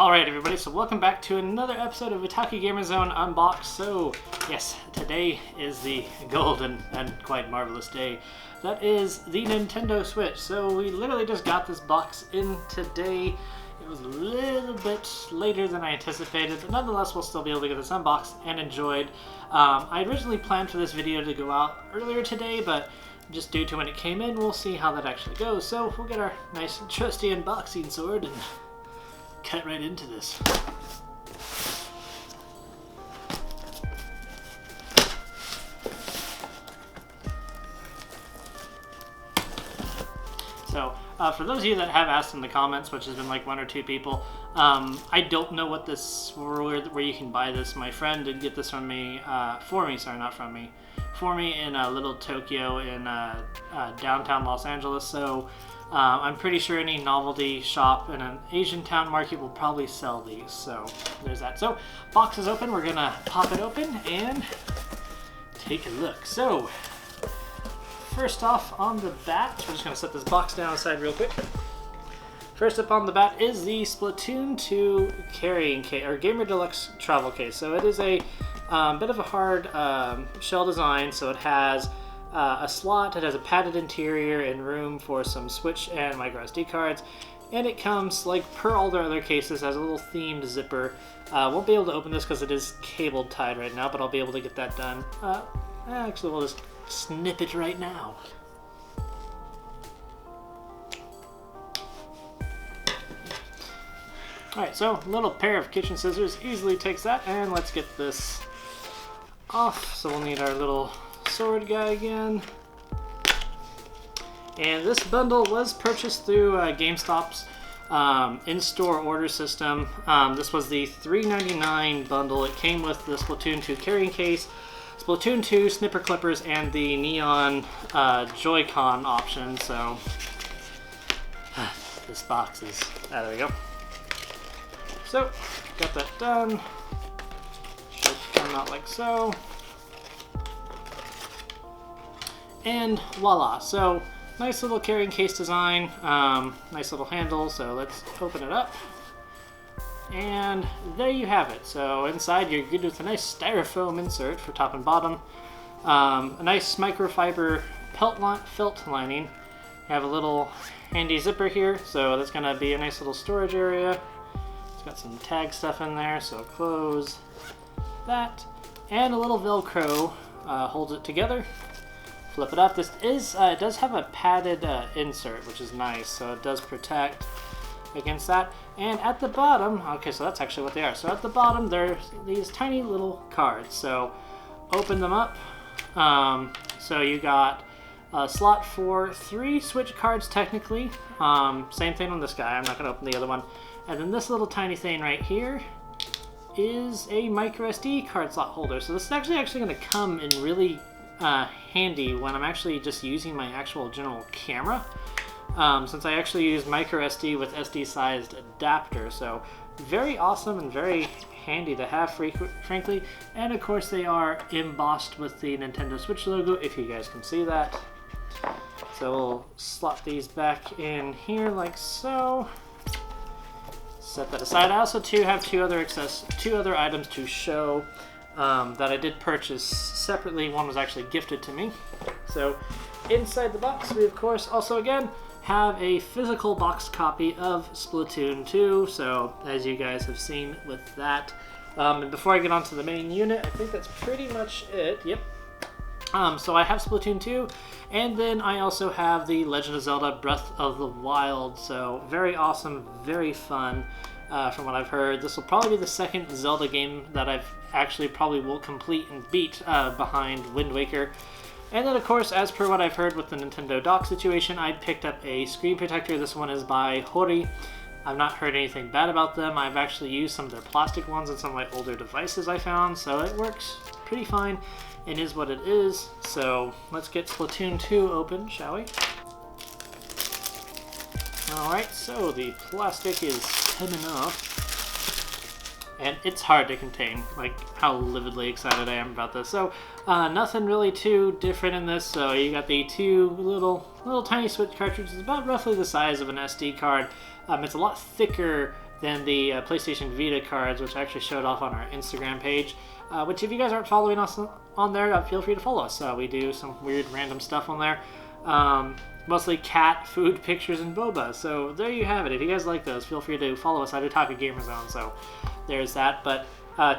Alright everybody, so welcome back to another episode of Otaku Gamer Zone Unboxed. So, yes, today is the golden and quite marvelous day. That is the Nintendo Switch. So we literally just got this box in today. It was a little bit later than I anticipated, but nonetheless we'll still be able to get this unboxed and enjoyed. I originally planned for this video to go out earlier today, but just due to when it came in, we'll see how that actually goes. So we'll get our nice trusty unboxing sword and cut right into this. So, for those of you that have asked in the comments, which has been like one or two people, I don't know what this, where you can buy this. My friend did get this from me, for me in Little Tokyo in downtown Los Angeles. So I'm pretty sure any novelty shop in an Asian town market will probably sell these. So there's that. So box is open. We're gonna pop it open and take a look. So first off on the bat, we're just gonna set this box down aside real quick. First up on the bat is the Splatoon 2 carrying case, or Gamer Deluxe travel case. So it is a bit of a hard shell design. So it has a slot, it has a padded interior and room for some Switch and micro SD cards, and it comes, like per all their other cases, has a little themed zipper. Won't be able to open this because it is cable tied right now, but I'll be able to get that done. Actually, we'll just snip it right now. Alright, so a little pair of kitchen scissors easily takes that, and let's get this off. So we'll need our little sword guy again. And this bundle was purchased through Gamestop's in-store order system. This was the $3.99 bundle. It came with the Splatoon 2 carrying case, Splatoon 2 snipper clippers, and the neon Joy-Con option. So this box is, there we go. So got that done. Should come out like so. And voila, so nice little carrying case design, nice little handle, so let's open it up. And there you have it. So inside you're good with a nice styrofoam insert for top and bottom, a nice microfiber felt lining. You have a little handy zipper here, so that's gonna be a nice little storage area. It's got some tag stuff in there, so close that. And a little Velcro holds it together. Flip it up. This is it does have a padded insert, which is nice, so it does protect against that. And at the bottom, okay, so that's actually what they are. So at the bottom, there's these tiny little cards. So open them up. So you got a slot for 3 Switch cards technically. Same thing on this guy. I'm not going to open the other one. And then this little tiny thing right here is a micro SD card slot holder. So this is actually going to come in really handy when I'm actually just using my actual general camera, since I actually use micro SD with SD sized adapter. So very awesome and very handy to have, frankly. And of course they are embossed with the Nintendo Switch logo, if you guys can see that. So we'll slot these back in here like so. Set that aside. I also have two other items to show that I did purchase separately. One was actually gifted to me. So inside the box we of course also again have a physical box copy of Splatoon 2, so as you guys have seen with that. And before I get onto the main unit, I think that's pretty much it. Yep. So I have Splatoon 2, and then I also have the Legend of Zelda Breath of the Wild. So very awesome, very fun. From what I've heard, this will probably be the second Zelda game that I've actually probably will complete and beat behind Wind Waker. And then of course, as per what I've heard with the Nintendo dock situation, I picked up a screen protector. This one is by Hori. I've not heard anything bad about them. I've actually used some of their plastic ones in some of my older devices I found, so it works pretty fine and is what it is. So let's get Splatoon 2 open, shall we? Alright, so the plastic is coming off. And it's hard to contain, like how lividly excited I am about this. So nothing really too different in this. So you got the two little tiny Switch cartridges, about roughly the size of an SD card. It's a lot thicker than the PlayStation Vita cards, which I actually showed off on our Instagram page. Which if you guys aren't following us on there, feel free to follow us. We do some weird random stuff on there. Mostly cat, food, pictures, and boba. So there you have it. If you guys like those, feel free to follow us at Otaku Gamer Zone. So there's that. But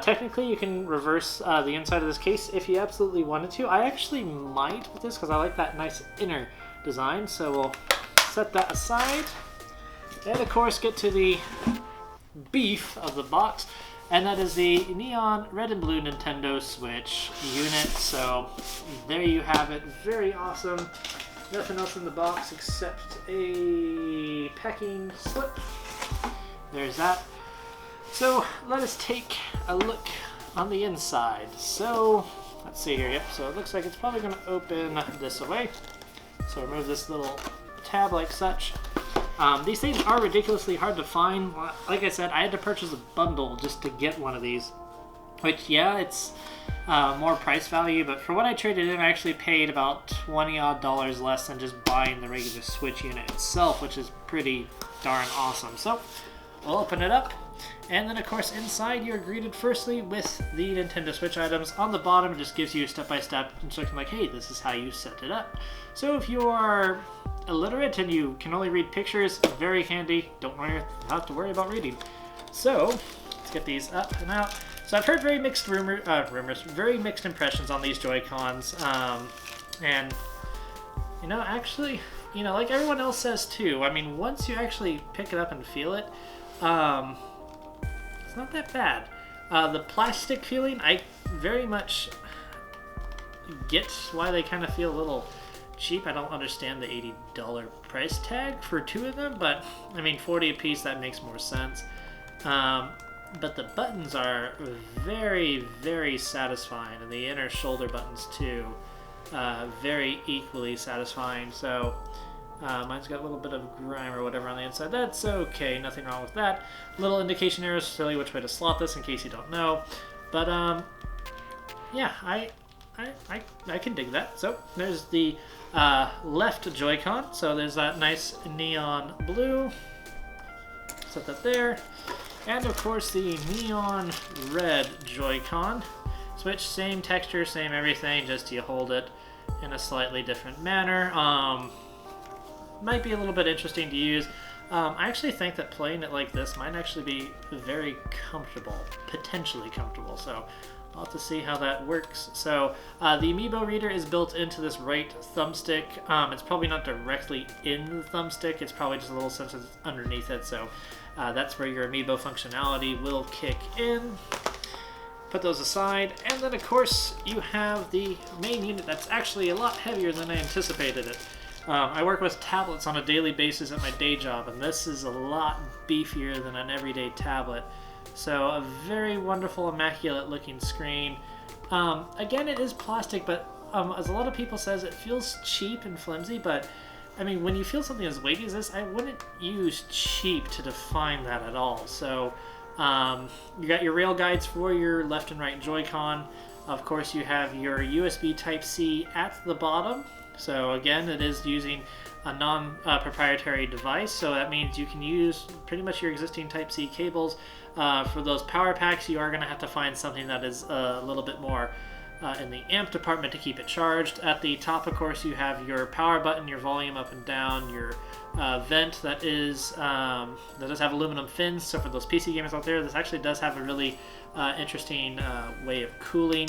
technically, you can reverse the inside of this case if you absolutely wanted to. I actually might with this because I like that nice inner design. So we'll set that aside. And of course, get to the beef of the box. And that is the neon red and blue Nintendo Switch unit. So there you have it. Very awesome. Nothing else in the box except a packing slip. There's that. So let us take a look on the inside. So let's see here. Yep, so it looks like it's probably going to open this way. So remove this little tab like such. These things are ridiculously hard to find. Like I said, I had to purchase a bundle just to get one of these. Which, yeah, it's more price value, but for what I traded in, I actually paid about $20 less than just buying the regular Switch unit itself, which is pretty darn awesome. So, we'll open it up, and then of course inside you're greeted firstly with the Nintendo Switch items. On the bottom it just gives you step-by-step instructions like, hey, this is how you set it up. So if you are illiterate and you can only read pictures, very handy. Don't have to worry about reading. So, let's get these up and out. So I've heard very mixed very mixed impressions on these Joy-Cons, and you know, actually, you know, like everyone else says too. I mean, once you actually pick it up and feel it, it's not that bad. The plastic feeling, I very much get why they kind of feel a little cheap. I don't understand the $80 price tag for two of them, but I mean, 40 a piece, that makes more sense. But the buttons are very, very satisfying, and the inner shoulder buttons too, very equally satisfying. So mine's got a little bit of grime or whatever on the inside. That's okay, nothing wrong with that. Little indication arrows to tell you which way to slot this in case you don't know. But yeah, I can dig that. So there's the left Joy-Con. So there's that nice neon blue. Set that there. And of course the neon red Joy-Con. Switch, same texture, same everything, just you hold it in a slightly different manner. Might be a little bit interesting to use. I actually think that playing it like this might actually be very comfortable, potentially comfortable. So I'll have to see how that works. So the Amiibo reader is built into this right thumbstick. It's probably not directly in the thumbstick. It's probably just a little sensor underneath it. So that's where your Amiibo functionality will kick in. Put those aside, and then of course you have the main unit that's actually a lot heavier than I anticipated it. I work with tablets on a daily basis at my day job, and this is a lot beefier than an everyday tablet. So a very wonderful, immaculate looking screen. Again, it is plastic, but as a lot of people says, it feels cheap and flimsy, but I mean, when you feel something as weighty as this, I wouldn't use cheap to define that at all. So you got your rail guides for your left and right Joy-Con. Of course, you have your USB Type-C at the bottom. So again, it is using a non-proprietary device, so that means you can use pretty much your existing Type-C cables. For those power packs, you are going to have to find something that is a little bit more in the amp department to keep it charged. At the top, of course, you have your power button, your volume up and down, your vent that does have aluminum fins. So for those PC gamers out there, this actually does have a really interesting way of cooling.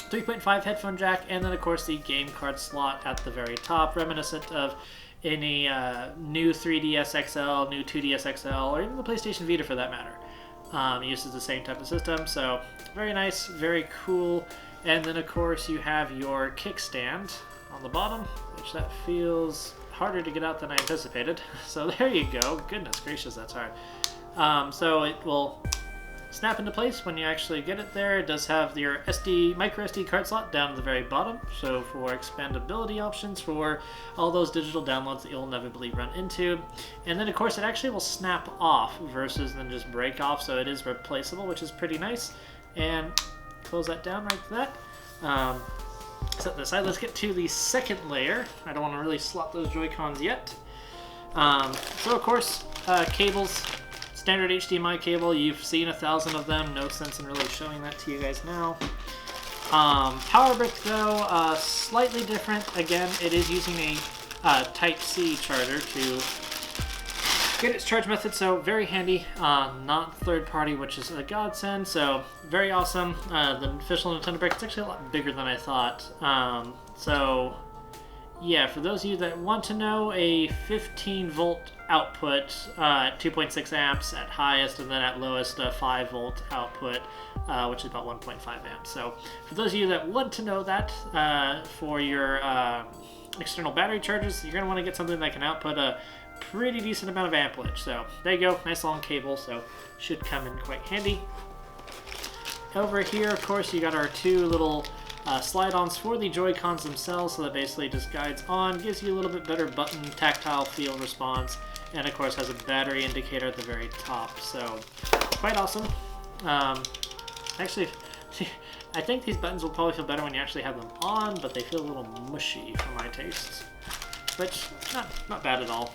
3.5 headphone jack, and then of course the game card slot at the very top, reminiscent of any new 3DS XL, new 2DS XL, or even the PlayStation Vita for that matter. Uses the same type of system, so very nice, very cool. And then of course you have your kickstand on the bottom, which that feels harder to get out than I anticipated. So there you go. Goodness gracious, that's hard. So it will snap into place when you actually get it there. It does have your micro SD card slot down at the very bottom, so for expandability options for all those digital downloads that you'll inevitably run into. And then of course it actually will snap off versus then just break off, so it is replaceable, which is pretty nice. And close that down like that. Set this aside. Let's get to the second layer. I don't want to really slot those Joy-Cons yet. So of course, cables. standard HDMI cable. You've seen 1,000 of them. No sense in really showing that to you guys now. Power brick though, slightly different. Again, it is using a Type-C charger to get its charge method, so very handy. Not third party, which is a godsend, so very awesome. The official Nintendo brick, it's actually a lot bigger than I thought. So yeah, for those of you that want to know, a 15 volt output at 2.6 amps at highest, and then at lowest a 5 volt output, which is about 1.5 amps. So for those of you that want to know that, for your external battery charges, you're going to want to get something that can output a pretty decent amount of amperage. So there you go, nice long cable, so should come in quite handy. Over here, of course, you got our two little slide-ons for the Joy-Cons themselves, so that basically just guides on, gives you a little bit better button tactile feel response, and of course has a battery indicator at the very top, so quite awesome. Actually, I think these buttons will probably feel better when you actually have them on, but they feel a little mushy for my tastes, which not bad at all,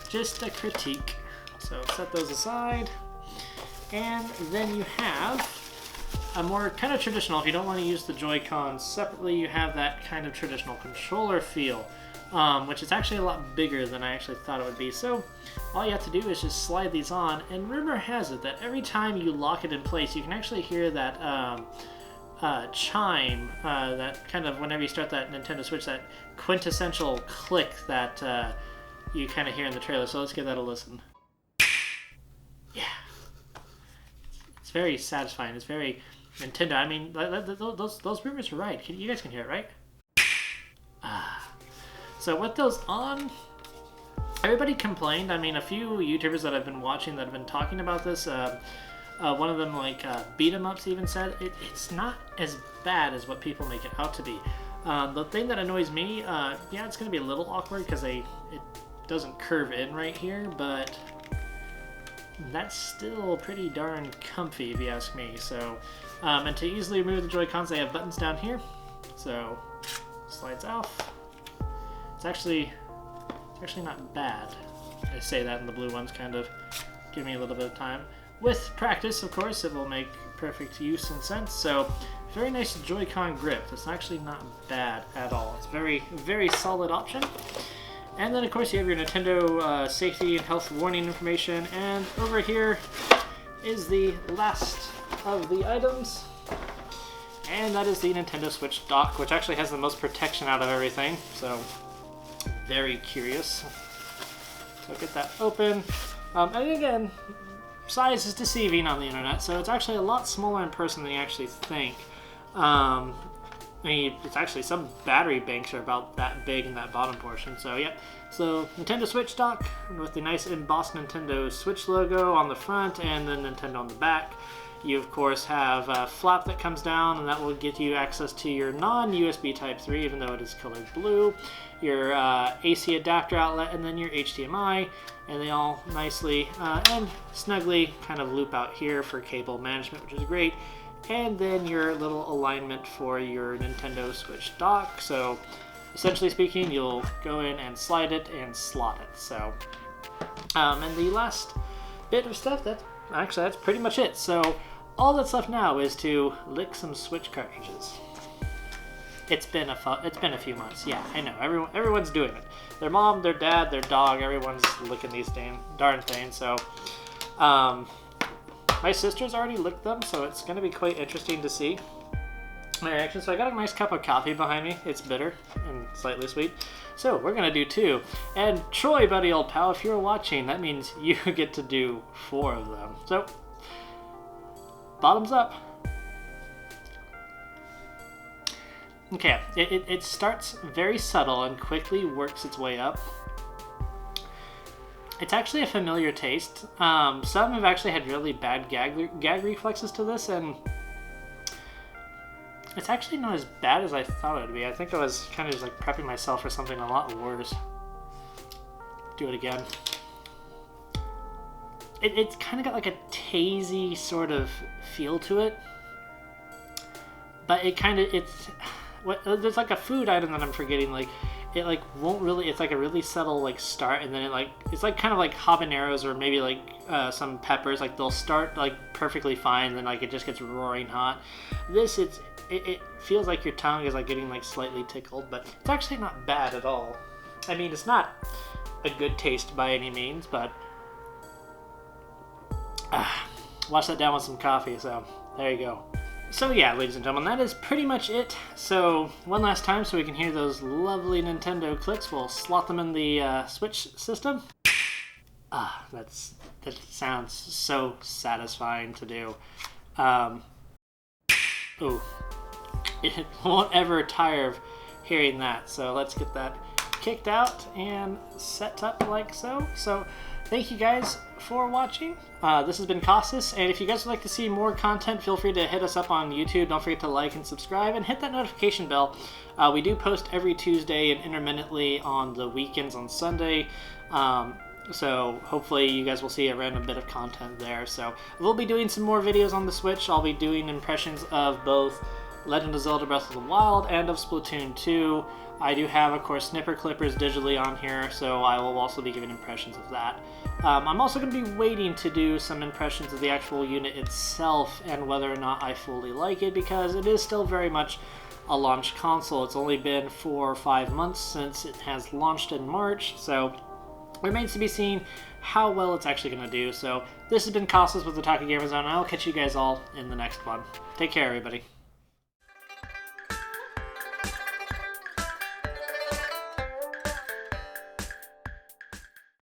just a critique. So set those aside, and then you have a more kind of traditional, if you don't want to use the Joy-Cons separately, you have that kind of traditional controller feel, which is actually a lot bigger than I actually thought it would be. So all you have to do is just slide these on, and rumor has it that every time you lock it in place, you can actually hear that chime, that kind of, whenever you start that Nintendo Switch, that quintessential click that you kind of hear in the trailer. So let's give that a listen. Yeah. It's very satisfying. It's very Nintendo. I mean, those rumors are right. You guys can hear it, right? So with those on, everybody complained. I mean, a few YouTubers that I've been watching that have been talking about this, one of them, like Beat 'em Ups, even said it's not as bad as what people make it out to be. The thing that annoys me, yeah, it's going to be a little awkward because it doesn't curve in right here, but that's still pretty darn comfy if you ask me. So, and to easily remove the Joy-Cons, they have buttons down here. So, slides off. It's actually not bad. I say that, and the blue ones kind of give me a little bit of time. With practice, of course, it will make perfect use and sense. So, very nice Joy-Con grip. It's actually not bad at all. It's very, very solid option. And then, of course, you have your Nintendo safety and health warning information. And over here is the last of the items. And that is the Nintendo Switch dock, which actually has the most protection out of everything. So, very curious. So get that open. And again, size is deceiving on the internet. So it's actually a lot smaller in person than you actually think. I mean, it's actually, some battery banks are about that big in that bottom portion. So, yep. So, Nintendo Switch dock with the nice embossed Nintendo Switch logo on the front and then Nintendo on the back. You, of course, have a flap that comes down, and that will get you access to your non-USB Type 3, even though it is colored blue, your AC adapter outlet, and then your HDMI. And they all nicely and snugly kind of loop out here for cable management, which is great. And then your little alignment for your Nintendo Switch dock. So essentially speaking, you'll go in and slide it and slot it. So, and the last bit of stuff, that's pretty much it. So all that's left now is to lick some Switch cartridges. It's been a few months. Yeah, I know. Everyone's doing it. Their mom, their dad, their dog, everyone's licking these darn things. So, my sister's already licked them, so it's going to be quite interesting to see my reaction. So I got a nice cup of coffee behind me. It's bitter and slightly sweet. So we're going to do 2. And Troy, buddy old pal, if you're watching, that means you get to do 4 of them. So, bottoms up. Okay, it starts very subtle and quickly works its way up. It's actually a familiar taste. Some have actually had really bad gag reflexes to this, and it's actually not as bad as I thought it would be. I think I was kind of just like prepping myself for something a lot worse. Do it again. It's kind of got like a tasty sort of feel to it, but there's like a food item that I'm forgetting. Like, it like won't really, it's like a really subtle like start, and then it's like kind of like habaneros or maybe like some peppers, like they'll start like perfectly fine, then like it just gets roaring hot. This, it feels like your tongue is like getting like slightly tickled, but it's actually not bad at all. I mean, it's not a good taste by any means, but wash that down with some coffee, so there you go. So yeah, ladies and gentlemen, that is pretty much it. So one last time, so we can hear those lovely Nintendo clicks, we'll slot them in the Switch system. That sounds so satisfying to do. It won't ever tire of hearing that. So let's get that kicked out and set up like so. So thank you guys for watching. This has been Costas, and if you guys would like to see more content, feel free to hit us up on YouTube. Don't forget to like and subscribe and hit that notification bell. We do post every Tuesday and intermittently on the weekends on Sunday. So hopefully you guys will see a random bit of content there. So we'll be doing some more videos on the Switch. I'll be doing impressions of both Legend of Zelda Breath of the Wild and of Splatoon 2. I do have, of course, snipper clippers digitally on here, so I will also be giving impressions of that. I'm also going to be waiting to do some impressions of the actual unit itself and whether or not I fully like it, because it is still very much a launch console. It's only been 4 or 5 months since it has launched in March, so it remains to be seen how well it's actually going to do. So this has been Costas with the Otaku Gamer Zone, and I'll catch you guys all in the next one. Take care, everybody.